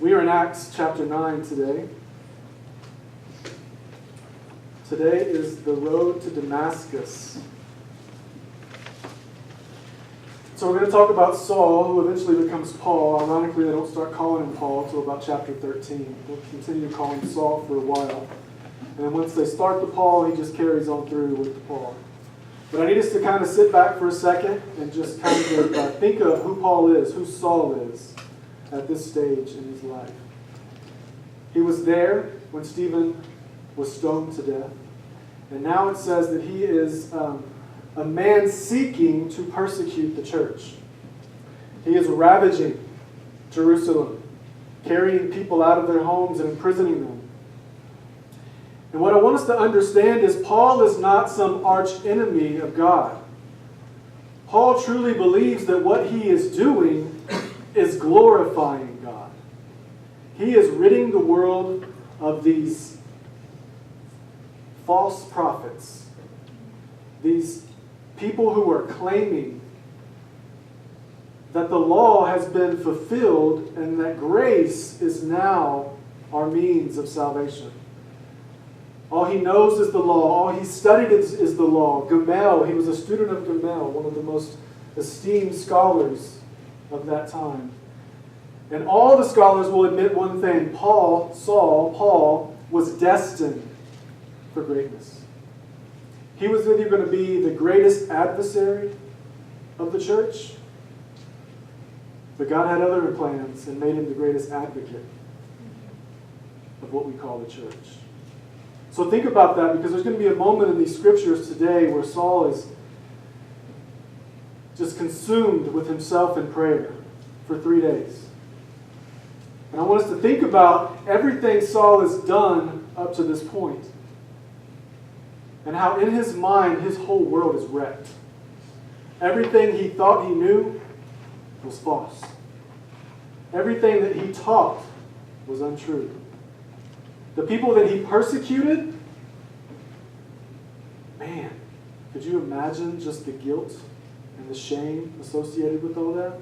We are in Acts chapter 9 today. Today is the road to Damascus. So we're going to talk about Saul, who eventually becomes Paul. Ironically, they don't start calling him Paul until about chapter 13. They'll continue to call him Saul for a while. And then once they start the Paul, he just carries on through with the Paul. But I need us to kind of sit back for a second and just kind of think of who Paul is, who Saul is at this stage in his life. He was there when Stephen was stoned to death. And now it says that he is a man seeking to persecute the church. He is ravaging Jerusalem, carrying people out of their homes and imprisoning them. And what I want us to understand is Paul is not some arch enemy of God. Paul truly believes that what he is doing is glorifying God. He is ridding the world of these false prophets, these people who are claiming that the law has been fulfilled and that grace is now our means of salvation. All he knows is the law. All he studied is the law. Gamaliel, he was a student of Gamaliel, one of the most esteemed scholars of that time. And all the scholars will admit one thing. Paul, was destined for greatness. He was either going to be the greatest adversary of the church, but God had other plans and made him the greatest advocate of what we call the church. So think about that, because there's going to be a moment in these scriptures today where Saul is just consumed with himself in prayer for 3 days. And I want us to think about everything Saul has done up to this point, and how in his mind his whole world is wrecked. Everything he thought he knew was false. Everything that he taught was untrue. The people that he persecuted, man, could you imagine just the guilt and the shame associated with all that?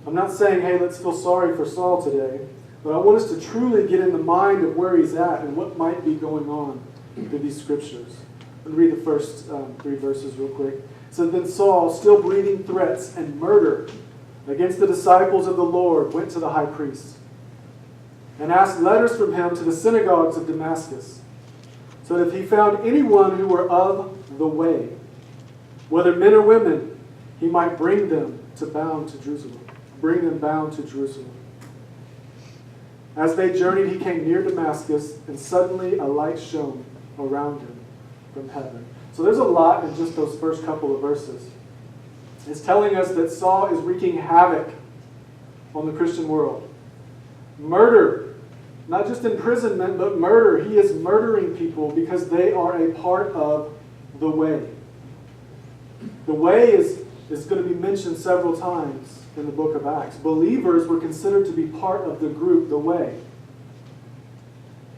I'm not saying, hey, let's feel sorry for Saul today, but I want us to truly get in the mind of where he's at and what might be going on through these scriptures. I'll read the first 3 verses real quick. It said, then Saul, still breathing threats and murder against the disciples of the Lord, went to the high priest and asked letters from him to the synagogues of Damascus, so that if he found anyone who were of the way, whether men or women, he might bring them bound to Jerusalem. As they journeyed, he came near Damascus, and suddenly a light shone around him from heaven. So there's a lot in just those first couple of verses. It's telling us that Saul is wreaking havoc on the Christian world. Murder, not just imprisonment, but murder. He is murdering people because they are a part of the way. The way is going to be mentioned several times in the book of Acts. Believers were considered to be part of the group, the way.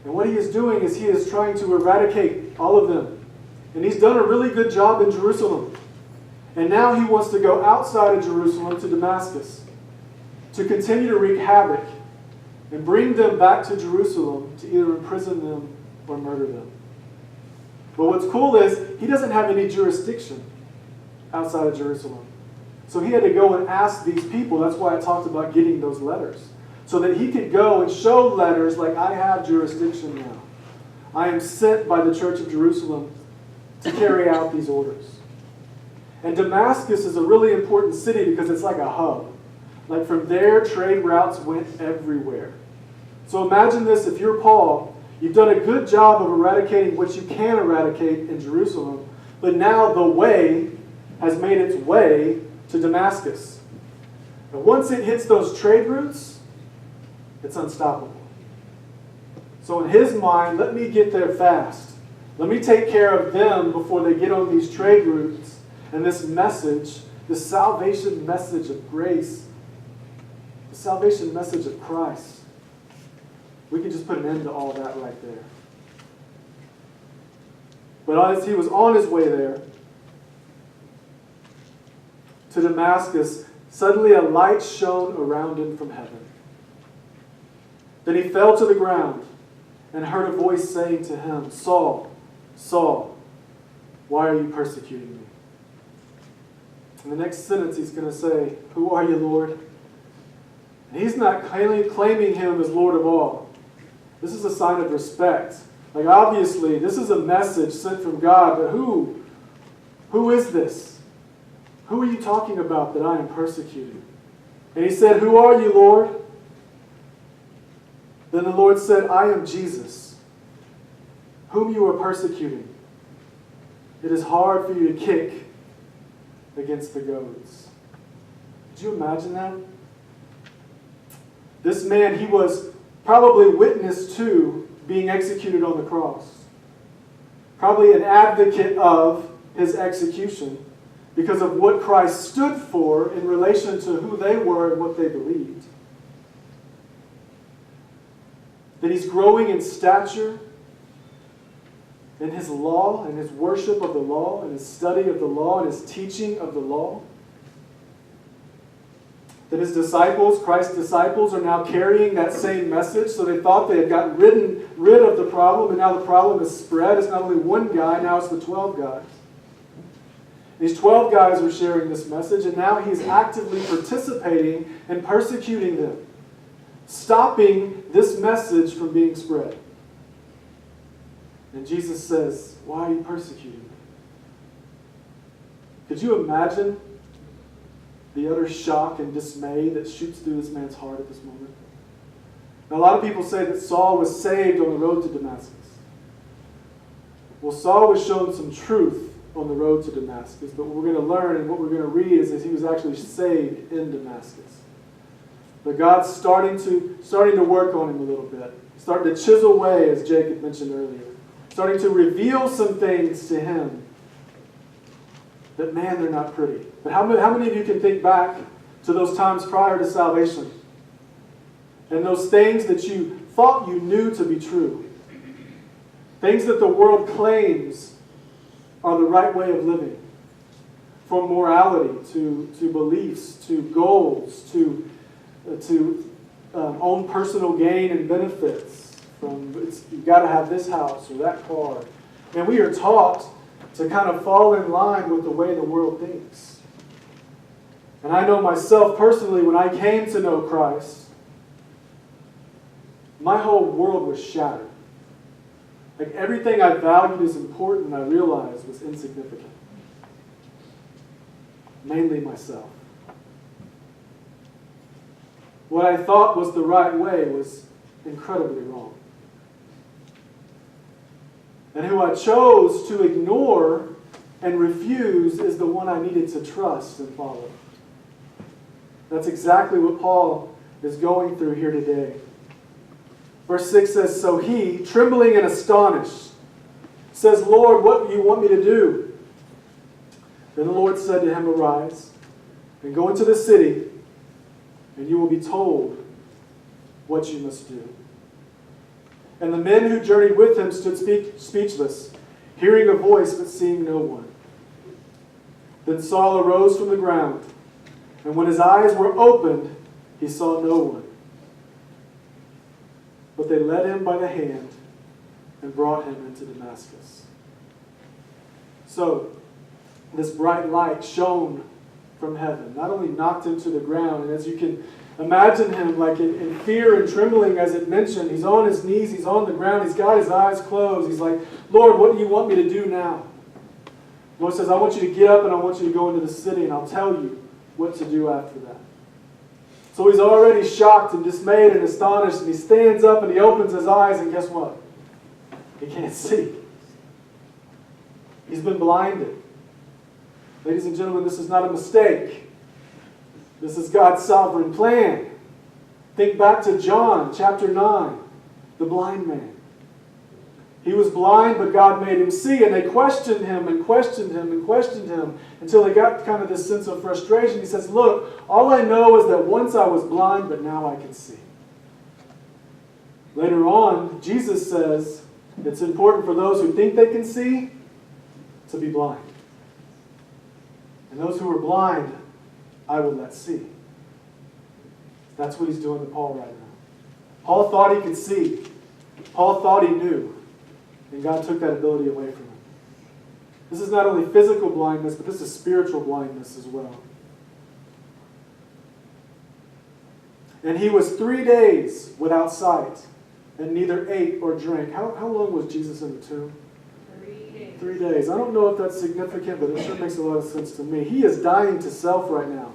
And what he is doing is he is trying to eradicate all of them. And he's done a really good job in Jerusalem. And now he wants to go outside of Jerusalem to Damascus to continue to wreak havoc and bring them back to Jerusalem to either imprison them or murder them. But what's cool is he doesn't have any jurisdiction outside of Jerusalem. So he had to go and ask these people. That's why I talked about getting those letters. So that he could go and show letters like, I have jurisdiction now. I am sent by the church of Jerusalem to carry out these orders. And Damascus is a really important city because it's like a hub. Like from there, trade routes went everywhere. So imagine this, if you're Paul, you've done a good job of eradicating what you can eradicate in Jerusalem, but now the way has made its way to Damascus. And once it hits those trade routes, it's unstoppable. So in his mind, let me get there fast. Let me take care of them before they get on these trade routes. And this message, this salvation message of grace, the salvation message of Christ, we can just put an end to all that right there. But as he was on his way there to Damascus, suddenly a light shone around him from heaven. Then he fell to the ground and heard a voice saying to him, Saul, Saul, why are you persecuting me? In the next sentence, he's going to say, who are you, Lord? And he's not claiming him as Lord of all. This is a sign of respect. Like, obviously, this is a message sent from God, but who? Who is this? Who are you talking about that I am persecuting? And he said, who are you, Lord? Then the Lord said, I am Jesus, whom you are persecuting. It is hard for you to kick against the goads. Could you imagine that? This man, he was probably witness to being executed on the cross. Probably an advocate of his execution because of what Christ stood for in relation to who they were and what they believed. That he's growing in stature, in his law, and his worship of the law, and his study of the law, and his teaching of the law. That his disciples, Christ's disciples, are now carrying that same message. So they thought they had gotten rid of the problem, and now the problem is spread. It's not only one guy, now it's the 12 guys. These 12 guys are sharing this message, and now he's actively participating in persecuting them, stopping this message from being spread. And Jesus says, why are you persecuting me? Could you imagine the utter shock and dismay that shoots through this man's heart at this moment? Now, a lot of people say that Saul was saved on the road to Damascus. Well, Saul was shown some truth on the road to Damascus, but what we're going to learn and what we're going to read is that he was actually saved in Damascus. But God's starting to work on him a little bit, starting to chisel away, as Jacob mentioned earlier, starting to reveal some things to him that, man, they're not pretty. But how many of you can think back to those times prior to salvation and those things that you thought you knew to be true? Things that the world claims are the right way of living. From morality to beliefs to goals to own personal gain and benefits. You've got to have this house or that car. And we are taught to kind of fall in line with the way the world thinks. And I know myself personally, when I came to know Christ, my whole world was shattered. Like, everything I valued as important, I realized was insignificant. Mainly myself. What I thought was the right way was incredibly wrong. And who I chose to ignore and refuse is the one I needed to trust and follow. That's exactly what Paul is going through here today. Verse 6 says, so he, trembling and astonished, says, Lord, what do you want me to do? Then the Lord said to him, arise and go into the city, and you will be told what you must do. And the men who journeyed with him stood speechless, hearing a voice but seeing no one. Then Saul arose from the ground, and when his eyes were opened, he saw no one. But they led him by the hand and brought him into Damascus. So, this bright light shone from heaven, not only knocked him to the ground, and as you can imagine him, like in fear and trembling, as it mentioned, he's on his knees, he's on the ground, he's got his eyes closed. He's like, Lord, what do you want me to do now? The Lord says, I want you to get up and I want you to go into the city, and I'll tell you what to do after that. So he's already shocked and dismayed and astonished, and he stands up and he opens his eyes, and guess what? He can't see. He's been blinded. Ladies and gentlemen, this is not a mistake. This is God's sovereign plan. Think back to John chapter 9, the blind man. He was blind, but God made him see, and they questioned him and questioned him and questioned him until they got kind of this sense of frustration. He says, look, all I know is that once I was blind, but now I can see. Later on, Jesus says it's important for those who think they can see to be blind. And those who are blind, I will let see. That's what he's doing to Paul right now. Paul thought he could see. Paul thought he knew. And God took that ability away from him. This is not only physical blindness, but this is spiritual blindness as well. And he was 3 days without sight, and neither ate or drank. How long was Jesus in the tomb? 3 days. 3 days. I don't know if that's significant, but it sure makes a lot of sense to me. He is dying to self right now.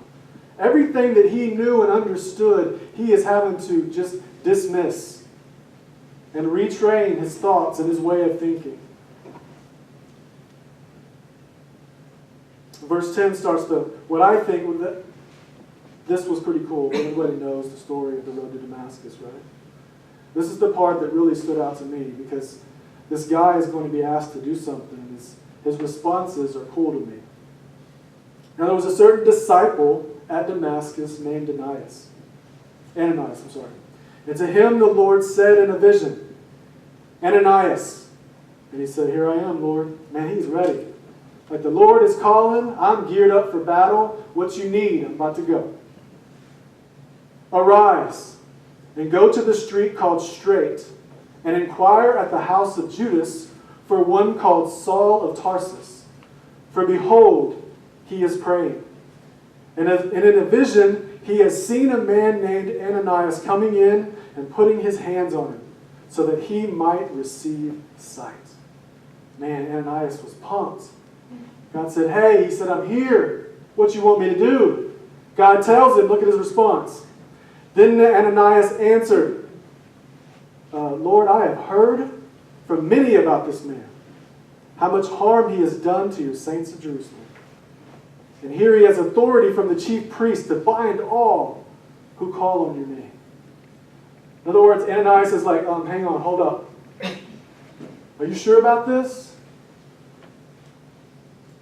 Everything that he knew and understood, he is having to just dismiss and retrain his thoughts and his way of thinking. Verse 10 starts to, what I think, this was pretty cool. Everybody knows the story of the road to Damascus, right? This is the part that really stood out to me, because this guy is going to be asked to do something, and his responses are cool to me. Now there was a certain disciple at Damascus named Ananias. And to him the Lord said in a vision, Ananias. And he said, here I am, Lord. Man, he's ready. Like, the Lord is calling. I'm geared up for battle. What you need, I'm about to go. Arise and go to the street called Straight, and inquire at the house of Judas for one called Saul of Tarsus. For behold, he is praying. And in a vision, he has seen a man named Ananias coming in and putting his hands on him, so that he might receive sight. Man, Ananias was pumped. God said, hey, he said, I'm here. What you want me to do? God tells him, look at his response. Then Ananias answered, Lord, I have heard from many about this man, how much harm he has done to your saints of Jerusalem. And here he has authority from the chief priest to bind all who call on your name. In other words, Ananias is like, hang on, hold up. Are you sure about this?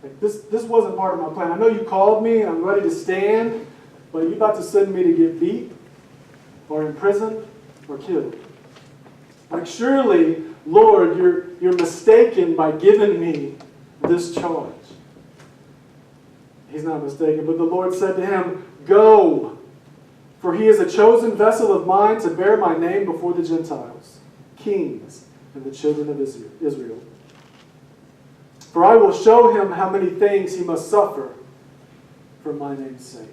Like, this wasn't part of my plan. I know you called me and I'm ready to stand, but are you about to send me to get beat or imprisoned or killed? Like, surely, Lord, you're mistaken by giving me this charge. He's not mistaken, but the Lord said to him, go, for he is a chosen vessel of mine to bear my name before the Gentiles, kings, and the children of Israel. For I will show him how many things he must suffer for my name's sake.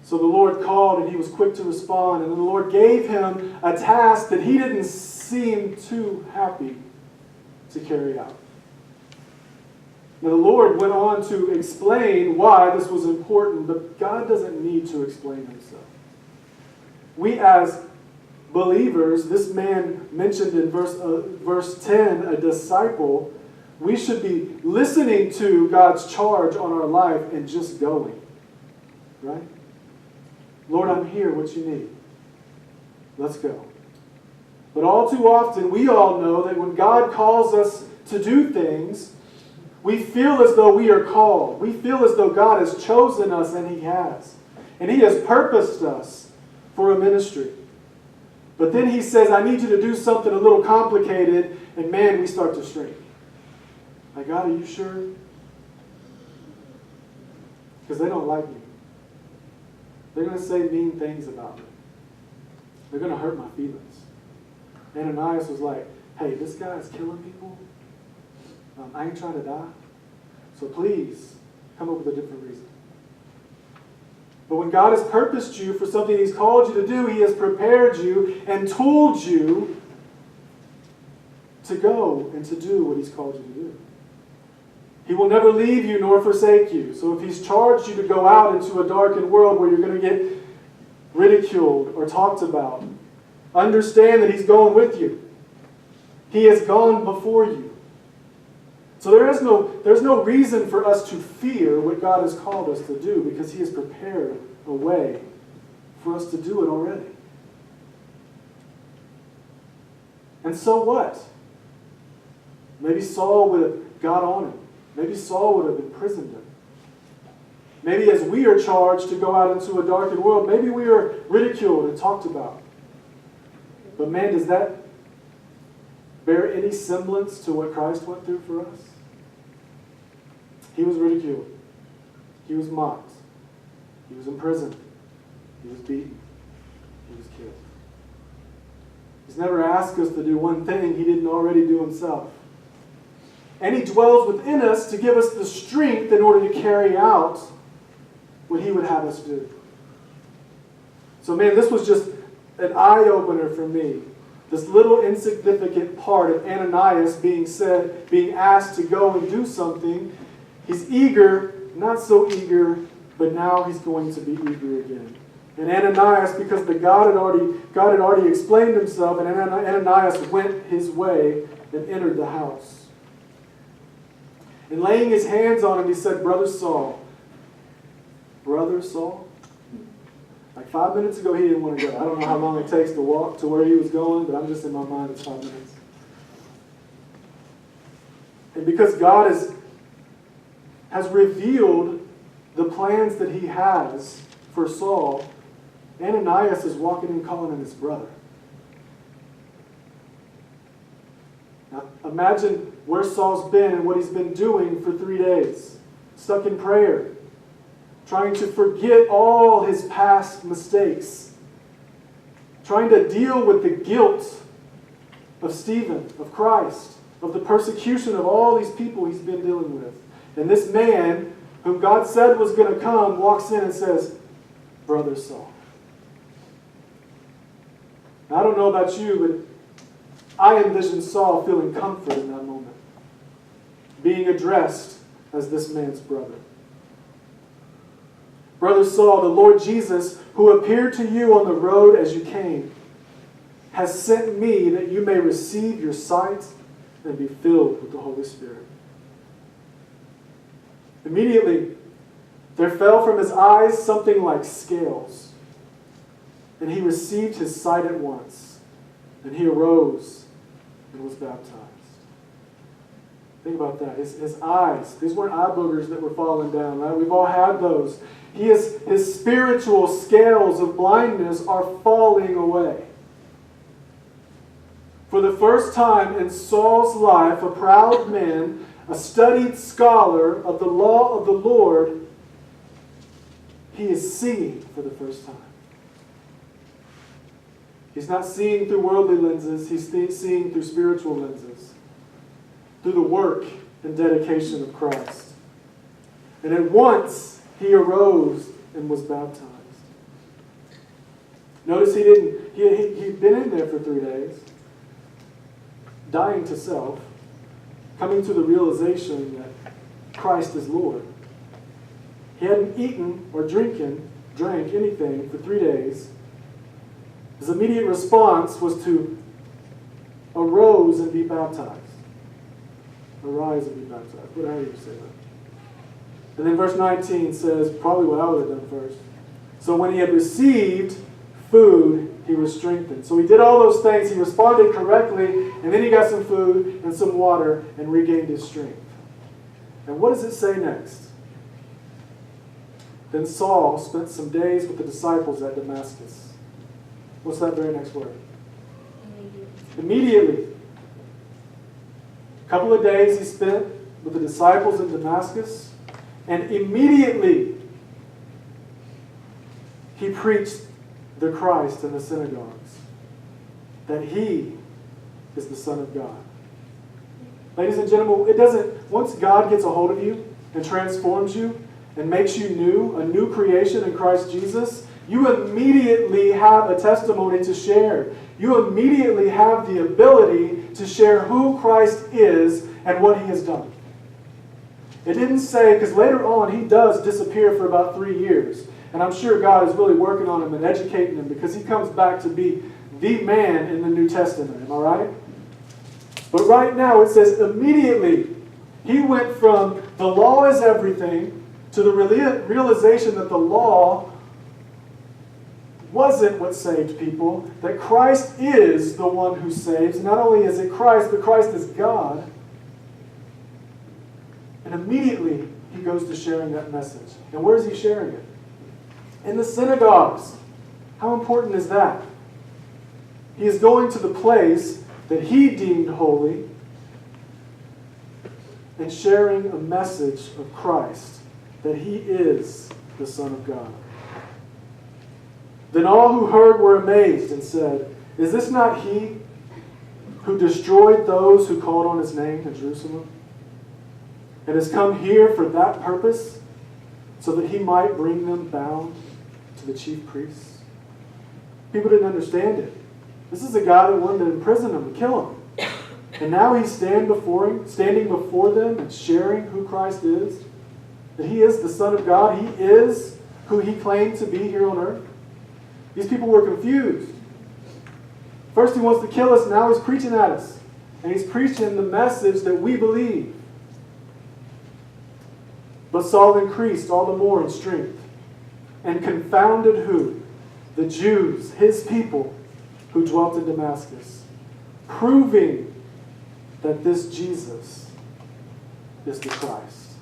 So the Lord called, and he was quick to respond, and the Lord gave him a task that he didn't seem too happy to carry out. Now the Lord went on to explain why this was important, but God doesn't need to explain himself. We as believers, this man mentioned in verse 10, a disciple, we should be listening to God's charge on our life and just going. Right? Lord, I'm here. What you need? Let's go. But all too often, we all know that when God calls us to do things, we feel as though we are called. We feel as though God has chosen us, and he has. And he has purposed us for a ministry. But then he says, I need you to do something a little complicated, and man, we start to shrink. Like, God, are you sure? Because they don't like me. They're going to say mean things about me. They're going to hurt my feelings. Ananias was like, hey, this guy is killing people. I ain't trying to die. So please, come up with a different reason. But when God has purposed you for something he's called you to do, he has prepared you and tooled you to go and to do what he's called you to do. He will never leave you nor forsake you. So if he's charged you to go out into a darkened world where you're going to get ridiculed or talked about, understand that he's going with you. He has gone before you. So there's no reason for us to fear what God has called us to do, because he has prepared a way for us to do it already. And so what? Maybe Saul would have got on him. Maybe Saul would have imprisoned him. Maybe as we are charged to go out into a darkened world, maybe we are ridiculed and talked about. But man, does that bear any semblance to what Christ went through for us? He was ridiculed. He was mocked. He was imprisoned. He was beaten. He was killed. He's never asked us to do one thing He didn't already do Himself. And He dwells within us to give us the strength in order to carry out what He would have us do. So man, this was just an eye-opener for me. This little insignificant part of Ananias being asked to go and do something. He's eager, not so eager, but now he's going to be eager again. And Ananias, because God had already explained Himself, and Ananias went his way and entered the house. And laying his hands on him, he said, Brother Saul. Brother Saul? Like 5 minutes ago, he didn't want to go. I don't know how long it takes to walk to where he was going, but I'm just in my mind, it's 5 minutes. And because God has revealed the plans that He has for Saul, Ananias is walking in calling him his brother. Now, imagine where Saul's been and what he's been doing for 3 days. Stuck in prayer. Trying to forget all his past mistakes. Trying to deal with the guilt of Stephen, of Christ, of the persecution of all these people he's been dealing with. And this man, whom God said was going to come, walks in and says, Brother Saul. Now, I don't know about you, but I envision Saul feeling comfort in that moment. Being addressed as this man's brother. Brother Saul, the Lord Jesus, who appeared to you on the road as you came, has sent me that you may receive your sight and be filled with the Holy Spirit. Immediately, there fell from his eyes something like scales, and he received his sight at once, and he arose and was baptized. Think about that. His eyes, these weren't eye boogers that were falling down, right? We've all had those. His spiritual scales of blindness are falling away. For the first time in Saul's life, a proud man, a studied scholar of the law of the Lord, he is seeing for the first time. He's not seeing through worldly lenses, he's seeing through spiritual lenses. Through the work and dedication of Christ. And at once, he arose and was baptized. Notice he'd been in there for 3 days, dying to self, coming to the realization that Christ is Lord. He hadn't eaten or drank anything for 3 days. His immediate response was to arise and be baptized. Arise and be baptized. What how do you say that? And then verse 19 says, probably what I would have done first. So when he had received food, he was strengthened. So he did all those things. He responded correctly, and then he got some food and some water and regained his strength. And what does it say next? Then Saul spent some days with the disciples at Damascus. What's that very next word? Immediately. A couple of days he spent with the disciples in Damascus. And immediately, he preached the Christ in the synagogues, that He is the Son of God. Ladies and gentlemen, once God gets a hold of you and transforms you and makes you new, a new creation in Christ Jesus, you immediately have a testimony to share. You immediately have the ability to share who Christ is and what He has done. It didn't say, because later on he does disappear for about 3 years. And I'm sure God is really working on him and educating him because he comes back to be the man in the New Testament. Am I right? But right now it says immediately he went from the law is everything to the realization that the law wasn't what saved people, that Christ is the one who saves. Not only is it Christ, but Christ is God. And immediately, he goes to sharing that message. And where is he sharing it? In the synagogues. How important is that? He is going to the place that he deemed holy and sharing a message of Christ, that he is the Son of God. Then all who heard were amazed and said, Is this not he who destroyed those who called on his name in Jerusalem? And has come here for that purpose, so that he might bring them bound to the chief priests? People didn't understand it. This is a guy that wanted to imprison them and kill him. And now he's standing before them and sharing who Christ is. That he is the Son of God. He is who he claimed to be here on earth. These people were confused. First he wants to kill us, now he's preaching at us. And he's preaching the message that we believe. But Saul increased all the more in strength and confounded who? The Jews, his people, who dwelt in Damascus, proving that this Jesus is the Christ.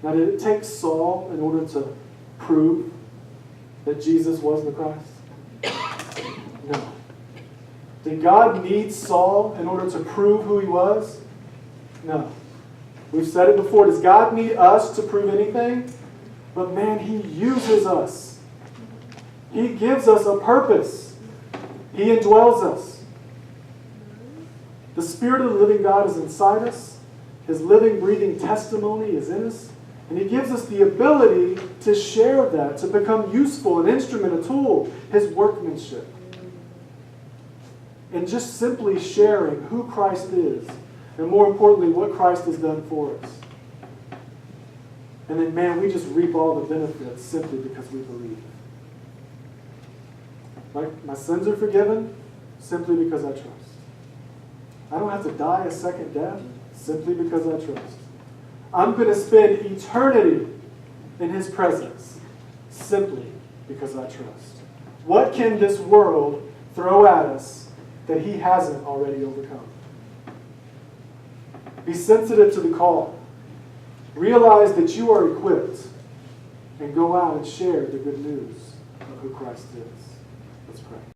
Now, did it take Saul in order to prove that Jesus was the Christ? No. Did God need Saul in order to prove who he was? No. We've said it before. Does God need us to prove anything? But man, he uses us. He gives us a purpose. He indwells us. The Spirit of the living God is inside us. His living, breathing testimony is in us. And he gives us the ability to share that, to become useful, an instrument, a tool, his workmanship. And just simply sharing who Christ is, and more importantly, what Christ has done for us. And then, man, we just reap all the benefits simply because we believe. Like, my sins are forgiven simply because I trust. I don't have to die a second death simply because I trust. I'm going to spend eternity in his presence simply because I trust. What can this world throw at us that he hasn't already overcome? Be sensitive to the call. Realize that you are equipped, and go out and share the good news of who Christ is. Let's pray.